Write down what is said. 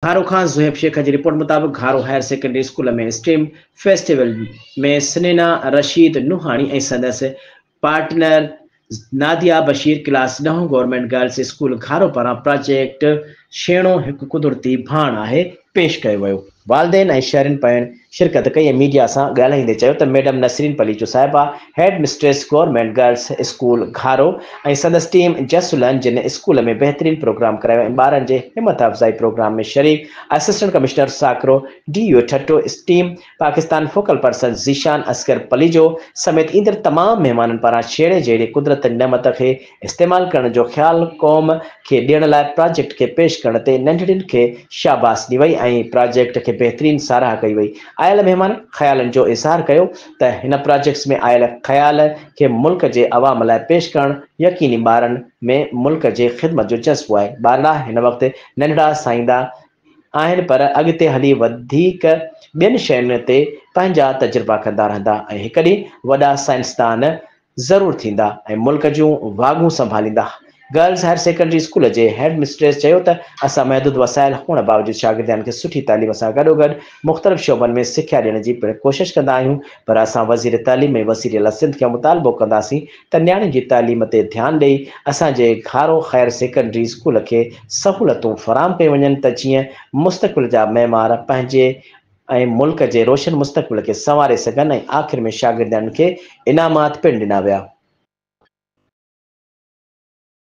घारो खान ज़ुहैब शेख जी रिपोर्ट मुताबिक Gharo higher secondary school में स्टेम फेस्टिवल में सनीना रशीद नुहानी ऐं संदसि partner Nadia Bashir class 9 government girls school Gharo पारां प्रोजेक्ट छेणो हिकु कुदरती भाण आहे पेश कयो वियो। वालदेन ऐं शहरनि पिण शिरकत कई ऐं मीडिया सां ॻाल्हाईंदे चयो त मैडम नसरीन पलीचू साहिबा हेड मिस्ट्रेस गवर्नमेंट गर्ल्स स्कूल घारो ऐं संदसि टीम जसुलन जिन स्कूल में बहितरीन प्रोग्राम करायो ऐं ॿारनि जे हिमत अफ़ज़ाई प्रोग्राम में शरीक assistant commissioner Sakro DO Thatta team Pakistan focal person Zeeshan Asghar Palijo समेत ईंदड़ तमाम मेहमाननि पारां छेड़े जहिड़े कुदरत नेमत खे इस्तेमाल करण जो ख्याल कौम के ॾियण लाइ प्रोजेक्ट के पेश करण ते नंढड़ियुनि खे शाबाश दी वई ऐं प्रोजेक्ट के बेहतरीन साराह कई वई। आयल मेहमान ख़्यालनि जो इज़हार कयो त हिन प्रोजेक्ट्स में आयल ख़्याल के मुल्क जे अवाम लाइ पेश करण यकीनी ॿारनि में मुल्क जे ख़िदमत जो जज़्बो आहे। ॿारड़ा हिन वक़्तु नंढड़ा साईंदा आहिनि पर अॻिते हली वधीक ॿियनि शयुनि ते पंहिंजा तजुर्बा कंदा रहंदा ऐं हिकु ॾींहुं वॾा साइंसदान ज़रूरु थींदा ऐं मुल्क जूं वाॻूं संभालींदा। गर्ल्स हायर सेकेंडरी स्कूल जे हेड मिस्ट्रेस चयो त असां महदूद वसाइल हुअण बावजूद शागिर्दनि खे सुठी तालीम सां गॾोगॾु मुख़्तलिफ़ शोबनि में सिख्या ॾियण जी पिण कोशिशि कंदा आहियूं, पर असां वज़ीर तालीम ऐं वज़ीर अला सिंध खे मुतालबो कंदासीं त नियाणियुनि जी तालीम ते ध्यानु ॾेई असांजे घारो हायर सेकेंडरी स्कूल खे सहूलतूं फ़राहम कयूं वञनि त जीअं मुस्तक़बिल जा मेमार पंहिंजे ऐं मुल्क जे रोशन मुस्तक़बिल खे संवारे सघनि ऐं आख़िर में शागिर्दनि खे इनामात पिण ॾिना विया।